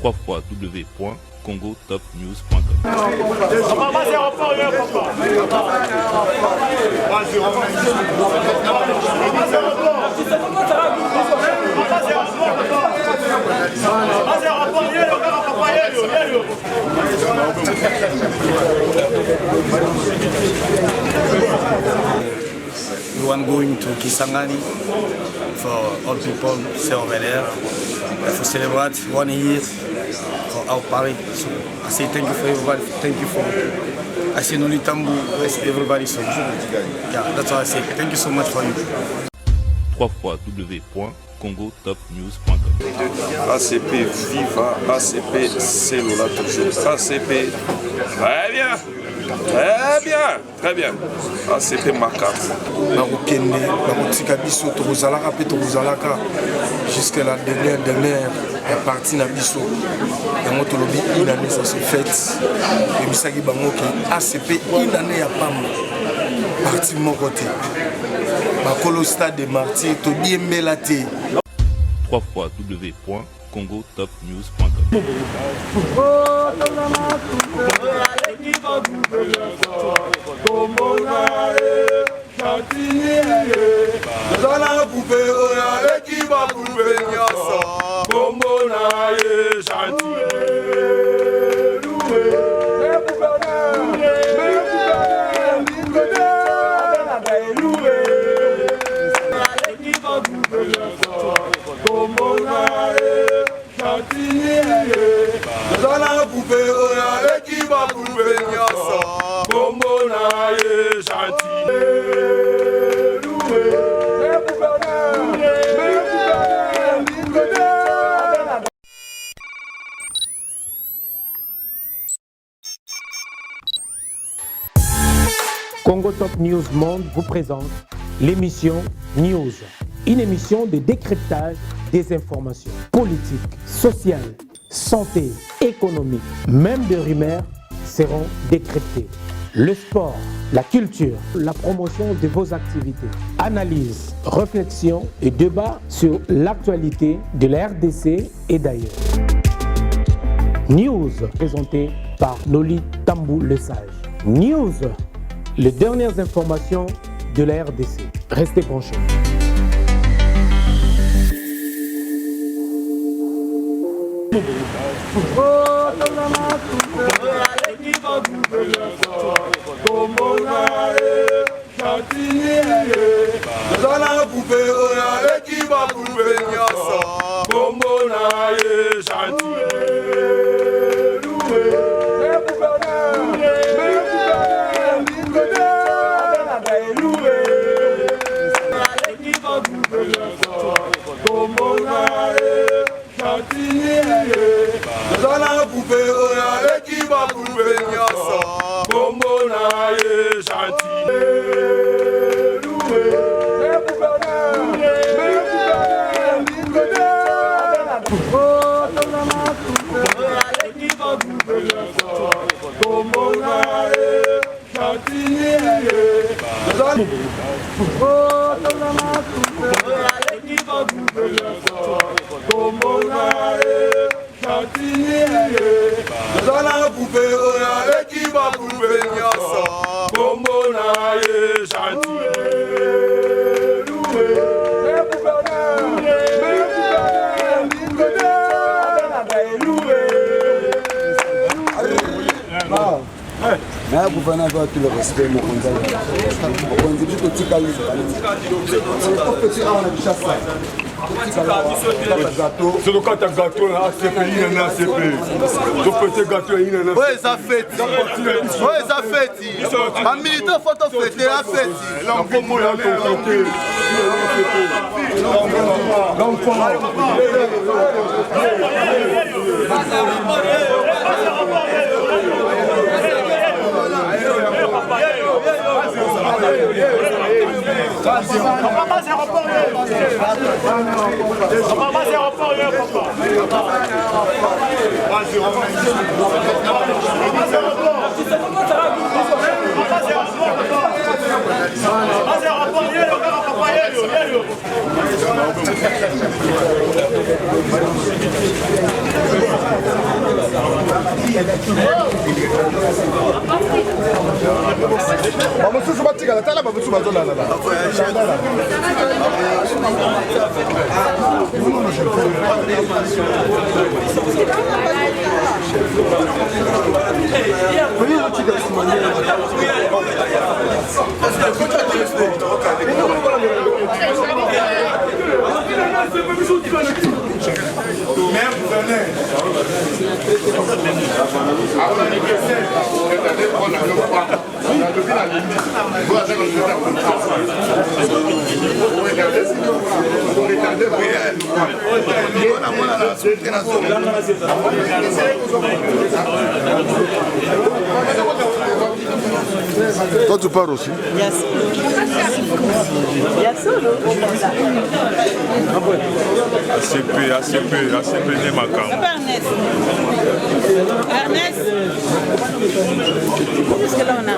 www.congotopnews.com. We want going to Kisangani for all people stay over there to celebrate 1 year for our party. So I say thank you for everybody. Thank you for I say Noli Tambu, I say everybody. So yeah, that's what I say. Thank you so much for you. www.congotopnews.com. ACP Viva, ACP Cellula toujours. ACP, très bien. Très bien, très bien. ACP Macabre. Barokende, Barotika Biso, Torozalaka, Petorozalaka, jusqu'à la dernière partie de Biso. Dans notre lobby, une année ça se fête. Et Misaki Bangoke, ACP, une année à Pam. Parti de mon côté. Bakolo Stade des Martyrs, Tobi Mbelate. www.congotopnews.com. Congo Top News Monde vous présente l'émission News, une émission de décryptage des informations politiques, sociales, santé, économique, même de rumeurs seront décryptées. Le sport, la culture, la promotion de vos activités, analyse, réflexion et débat sur l'actualité de la RDC et d'ailleurs. News présenté par Noli Tambu le Sage. News, les dernières informations de la RDC. Restez branchés. Gouverneur doit tout le respect, mon conseil. On dit tout petit calme. C'est le cas de gâteau, ACP, il y a un ACP. Le petit gâteau, il y a un ACP. Oui, ça fait. Oui, ça fait. Un militant, faut en fêter, ça fait. L'enfant, il y a un ACP. bamosusu batikala tala bamosusu bazolala Toi tu pars aussi? ACP n'est ma camp. Ernest, qu'est-ce que là on a?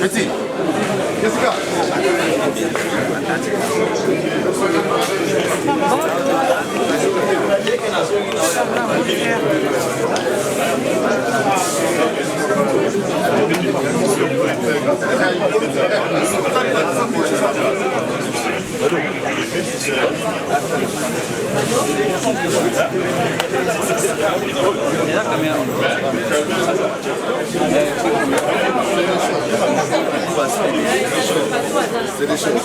Petit, qu'est-ce qu'il y a? C'est des choses.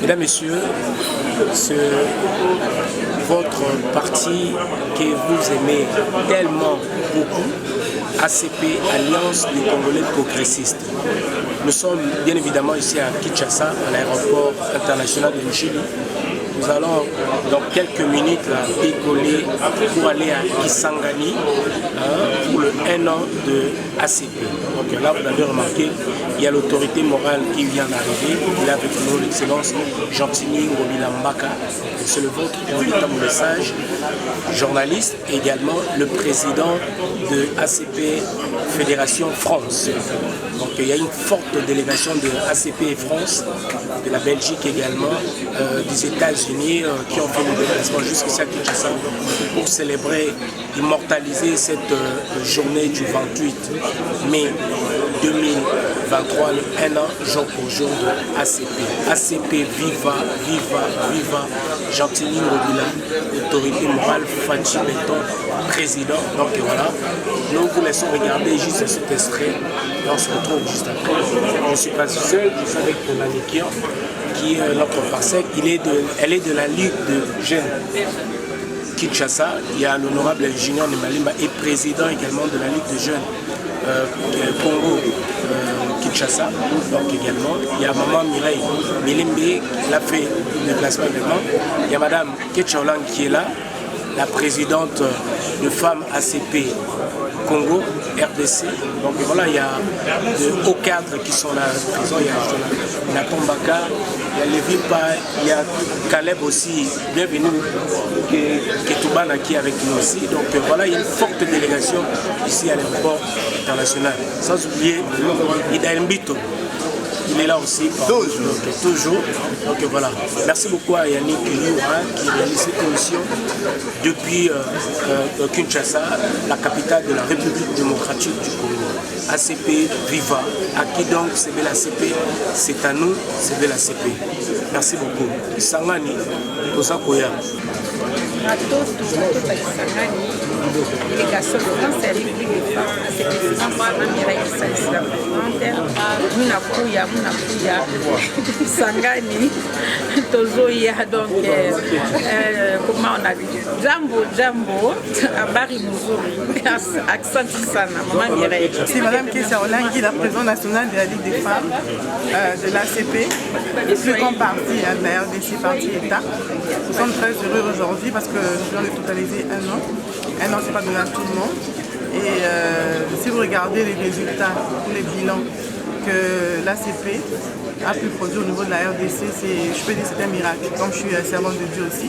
Mesdames, Messieurs, c'est votre parti que vous aimez tellement beaucoup, ACP, Alliance des Congolais progressistes. Nous sommes bien évidemment ici à Kinshasa, à l'aéroport international de Njili. Nous allons dans quelques minutes là, décoller pour aller à Kisangani pour le 1 an de ACP. Donc là, vous avez remarqué, il y a l'autorité morale qui vient d'arriver. Il est avec nous l'excellence Gentini Ngobila Mbaka. C'est le vôtre qui invite à mon message. Journaliste, et également le président de ACP Fédération France. Donc il y a une forte délégation de ACP et France, de la Belgique également, des États-Unis qui ont fait le déplacement jusqu'ici à Kinshasa pour célébrer, immortaliser cette journée du 28 mai 2023, le 1 an jour pour jour de ACP. ACP, viva, viva, viva, Gentini Ngobila, autorité morale, Fachi Beton, président. Donc voilà, nous vous laissons regarder juste cet extrait. On se retrouve juste après. Je ne suis pas seul, je suis avec mon ami qui est notre parsec. Elle est de la Ligue de Jeunes Kinshasa. Il y a l'honorable Junior Nemalimba et président également de la Ligue de Jeunes Congo Kinshasa. Donc également, il y a Maman Mireille Milimbe qui a fait le déplacement également. Il y a Madame Ketchaolang qui est là, la présidente de Femmes ACP Congo, RDC. Donc voilà, il y a de hauts cadres qui sont là. Il y a Nathan Baka, il y a Lévi Pa, il y a Caleb aussi, bienvenue, Ketubana qui est avec nous aussi. Donc voilà, il y a une forte délégation ici à l'aéroport international. Sans oublier Ida Mbito, il est là aussi. Toujours. Donc voilà. Merci beaucoup à Yannick Youra qui réalise cette émission depuis Kinshasa, la capitale de la République démocratique du Congo. ACP, viva. À qui donc c'est l'ACP? C'est à nous, c'est l'ACP. Merci beaucoup. Sangani, Tosakoya. Délégation de France et République des femmes, c'est président Mamira Issaïs, la présidente, Munakuya, Sangani, Tozoya, donc, comment on a dit, Jambo, Abari Mouzouri, accent Sana, Maman Mireille. C'est Madame Kessia Olangi, la présidente nationale de la Ligue des femmes, de l'ACP, le plus grand parti de la RDC, parti État. Nous sommes très heureux aujourd'hui parce que nous venons de totaliser un an. Un an, c'est pas donné à tout le monde. Et si vous regardez les résultats, les bilans que l'ACP a pu produire au niveau de la RDC, je peux dire que c'est un miracle. Comme je suis servante de Dieu aussi,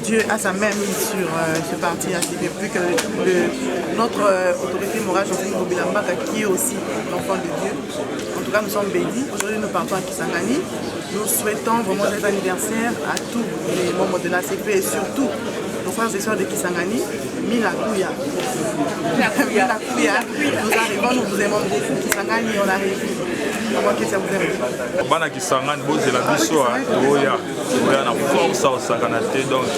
Dieu a sa main mise sur ce parti ACP, plus que notre autorité morale, Jean-Philippe Bobilambaka, qui est aussi l'enfant de Dieu. En tout cas, nous sommes bénis. Aujourd'hui, nous partons à Kisangani. Nous souhaitons vraiment des anniversaires à tous les membres de l'ACP et surtout nos frères et sœurs de Kisangani, Milakuya. Nous arrivons, nous vous aimons beaucoup. Kisangani, on arrive. Comment que ça vous aime? Bana Kisangani, bozela biso oya na force au sakanate donc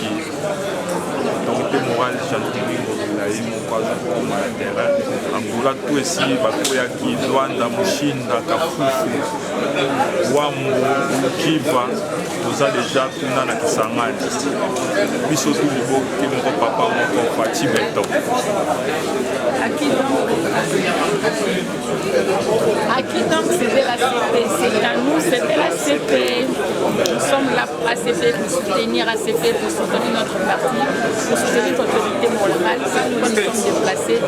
autorité morale Jean-Philippe Bobilambaka moko azokoma na terrain angula tout esi bakoyaki Luanda, Mushinda, Kafufu, Wambo, Kiva toza déjà kuna na Kisangani biso tu liboki moko papa moko Fati Beto. À qui donc c'était l'ACP? C'est à nous, c'était l'ACP. Nous sommes là pour ACP, pour soutenir ACP, pour soutenir notre parti, pour soutenir l'autorité morale. C'est nous qui nous sommes déplacés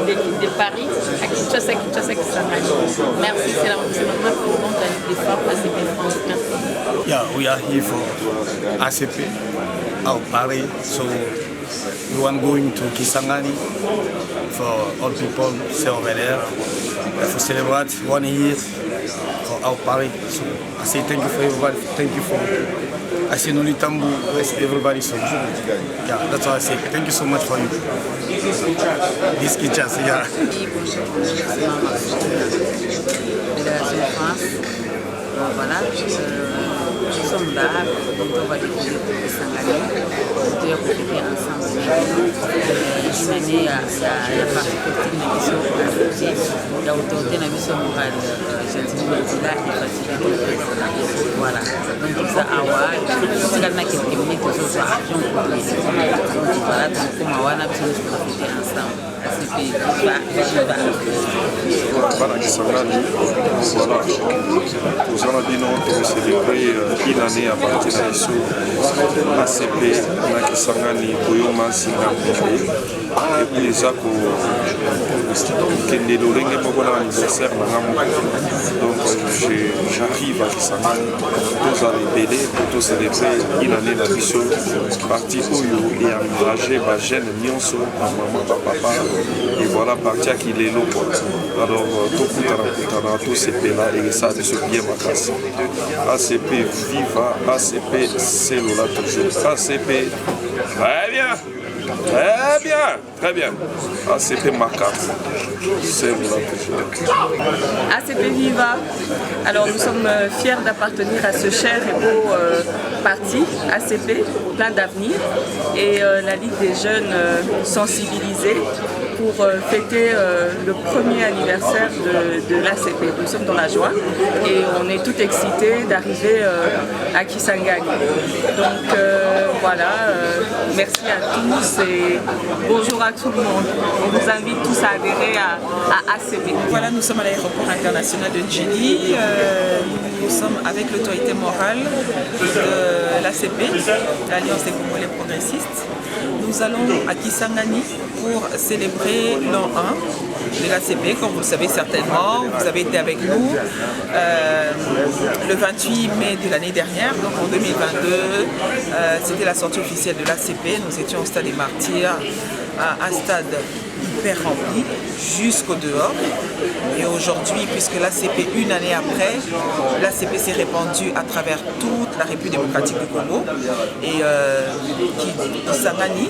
de Paris à Kinshasa, Kisangani. Merci, c'est la présidente de la Ligue des femmes ACP France. Merci. Yeah, we are here for ACP, our party. So we want going to Kisangani for all people stay over there. To celebrate 1 year for our party. So I say thank you for everybody. Thank you for I say Noli Tambu, everybody. So yeah, that's what I say. Thank you so much for you. This Kinshasa, yeah. Délégation de France. Voilà. Nous sommes là, on va découvrir Kisangani, on doit profiter ensemble. Une année, il y a parti politique qui sont acceptés, il y a autorité qui sont morale, Jean-Philippe Bobilambaka et Fati. Voilà. Donc tout ça, c'est là que les minutes sont action pour les donc voilà, donc comme on a besoin de profiter ensemble. Bana Kisangani, voilà, tozala bino tokocélébrer une année à partir de biso ACP na Kisangani koyoma nsinga mpe epuis eza kokende lolenge moko na anniversaire nanga moko donc j'arrive à Kisangani tozala ebele po tocélébrer une année na biso parti oyo eengage bagene nyonso bamama bapapa et voilà parti aki lelo alors tokutana tosepela ekesa biso bien makasi ACP viva ACP selola toujours ACP très bien. Très bien, très bien. ACP Maca, c'est ACP Viva. Alors nous sommes fiers d'appartenir à ce cher et beau parti ACP, plein d'avenir, et la Ligue des jeunes sensibilisés pour fêter le premier anniversaire de l'ACP. Nous sommes dans la joie et on est tout excités d'arriver à Kisangani. Donc voilà, merci à tous et bonjour à tout le monde. On vous invite tous à adhérer à ACP. Voilà, nous sommes à l'aéroport international de Djili. Nous sommes avec l'autorité morale de l'ACP, l'Alliance des Congolais progressistes. Nous allons à Kisangani pour célébrer l'an 1 de l'ACP, comme vous le savez certainement. Vous avez été avec nous le 28 mai de l'année dernière, donc en 2022. C'était la sortie officielle de l'ACP. Nous étions au Stade des Martyrs un stade hyper rempli jusqu'au dehors. Et aujourd'hui, puisque l'ACP, une année après, l'ACP s'est répandue à travers toute la République démocratique du Congo. Et Kisangani,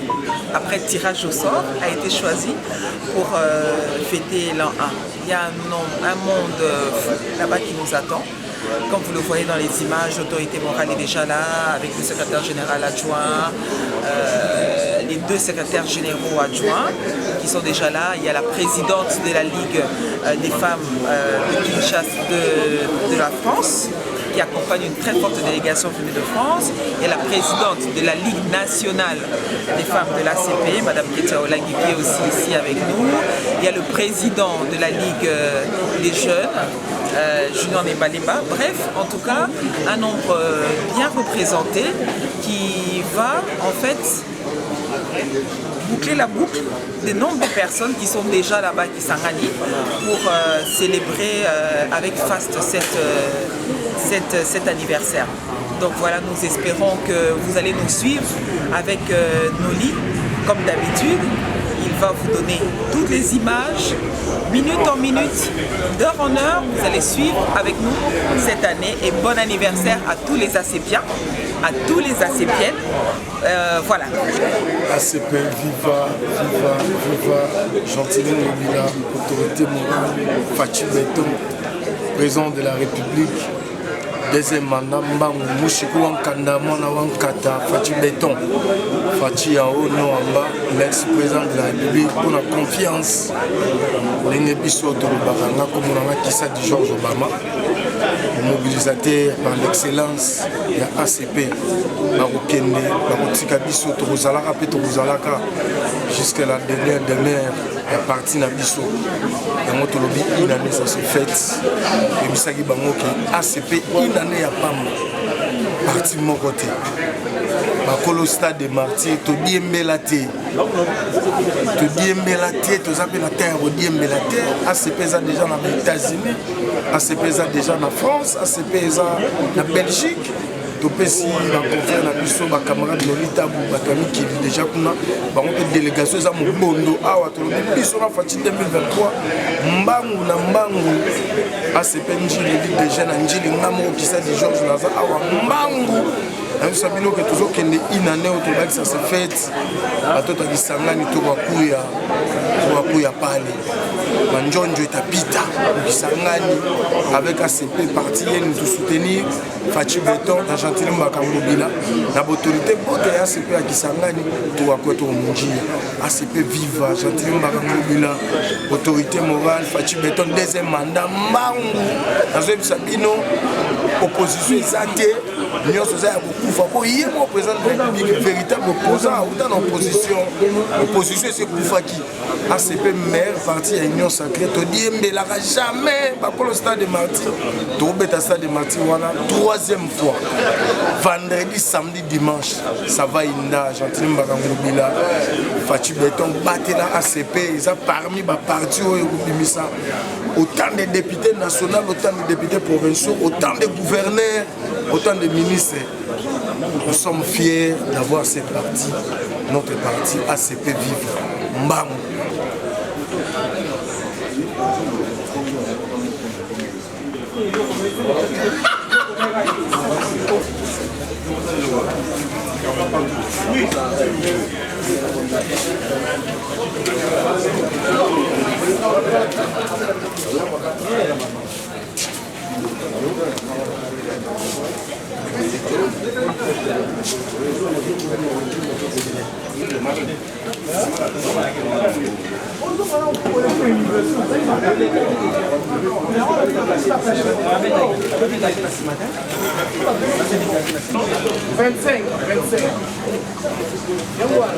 après tirage au sort, a été choisi pour fêter l'an 1. Il y a un monde là-bas qui nous attend. Comme vous le voyez dans les images, l'autorité morale est déjà là, avec le secrétaire général adjoint, les 2 secrétaires généraux adjoints qui sont déjà là. Il y a la présidente de la Ligue des femmes de Kinshasa de la France, qui accompagne une très forte délégation venue de France. Il y a la présidente de la Ligue nationale des femmes de l'ACP, Mme Ketia Olagi, qui est aussi ici avec nous. Il y a le président de la Ligue des jeunes, Junior Nebalemba. Bref, en tout cas, un nombre bien représenté qui va en fait boucler la boucle des nombres de personnes qui sont déjà là-bas, qui Kisangani, pour célébrer avec faste cet anniversaire. Donc voilà, nous espérons que vous allez nous suivre avec Noli, comme d'habitude. Il va vous donner toutes les images, minute en minute, d'heure en heure. Vous allez suivre avec nous cette année. Et bon anniversaire à tous les ACPiens, à tous les ACPiennes. Voilà. ACP, viva, viva, viva. Gentilin Lobila, autorité morale, Fachi Beton, président de la République. Deuxième mandat, Mbangu, Mouchikou Wankanda, Mwana Wankata, Fachi Beton. Fachi en haut, non en bas, l'ex-président de la République, pour la confiance. L'Engebiso Tolobakanga, comme on a Kissa de Georges Obama, mobilisateur par l'excellence de la ACP, Barokende, Barotika Biso, Torozalaka, Petorozalaka, jusqu'à la dernière demeure. Il y a parti na biso dans notre lobby une année ça se fête et bisaki bango que ACP une année ya pamba parti mon côté bakolo stade de martyr to diembela te to zape na terre au diembela te ACP za déjà na États-Unis, ACP za déjà na France, ACP za na Belgique. Topesi na confrère na biso ba camarade Lolita bu batami qui déjà kuna ba on délégation za mobondo awa to biso na fati 2023 mbangu na mbangu ACP njili de jeune njili ngamo kisa di Georges Naza awa mbangu na sabino que toujours kende une année au toba ça se fête batoto Kisangani to kuya pale manjonjo etapita Kisangani avec ACP parti nous soutenir Fachi Beton Gentilin Mbakangobila na autorité bote ya ACP à Kisangani to akweto munjia ACP viva Gentilin Mbakangobila autorité morale Fachi Beton deuxième mandat mbangu nazo sabino opposition ezate nyonso za ya kokufa ko yemo président de la République véritable opposant dans l'opposition c'est kufaki ACP maire parti à Union Sacrée to diembelaka jamais bakolo stade de Martyr to beta stade de Martyr wana troisième fois vendredi samedi dimanche ça va inda Gentilin Mbakangobila Fachi Beton batela ACP ils a parmi ba parti oyo kubimisa autant de députés nationaux, autant de députés provinciaux, autant de gouverneurs, autant de ministres. Nous sommes fiers d'avoir cette partie, notre parti ACP vive. Mbang.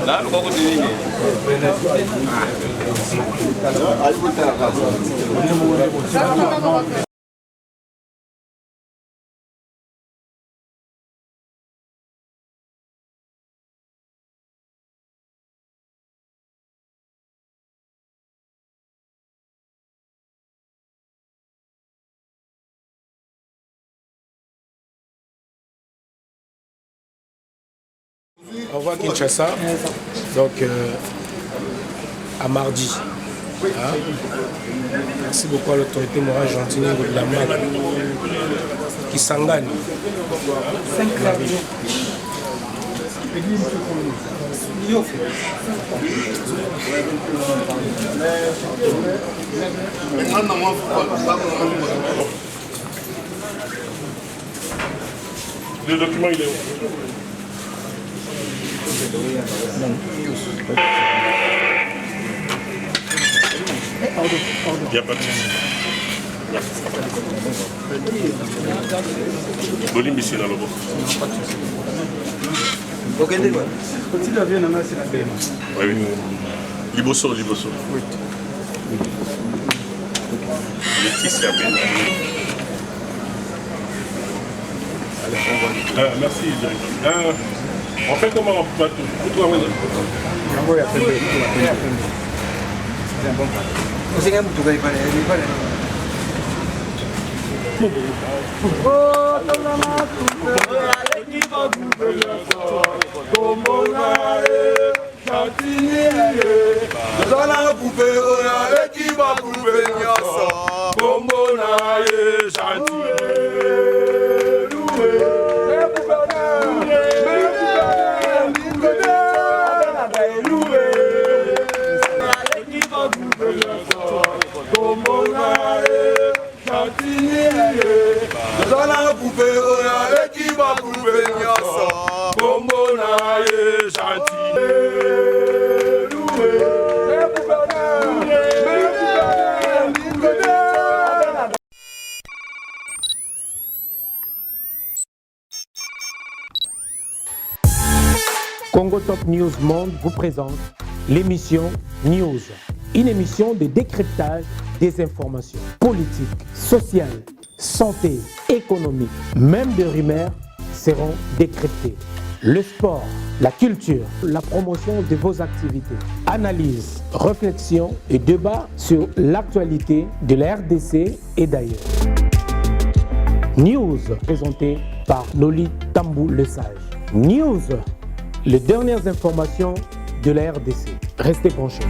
Là, le coco de On voit Kinshasa, donc à mardi. Hein? Merci beaucoup à l'autorité morale gentille de la MAC qui s'engage. 5 Le document, il est où? Il n'y a pas de souci. Bolim ici là, là-bas. Ok, d'accord. Oui, oui. Liboso, Liboso. Oui. Laetitia Ben. Merci, directeur. On fait comment on peut tout? Congo Top News Monde vous présente l'émission News, une émission de décryptage des informations politiques, sociales, santé, économique, même des rumeurs seront décryptées. Le sport, la culture, la promotion de vos activités, analyse, réflexion et débat sur l'actualité de la RDC et d'ailleurs. News présenté par Noli Tambou Le Sage. News, les dernières informations de la RDC. Restez branchés.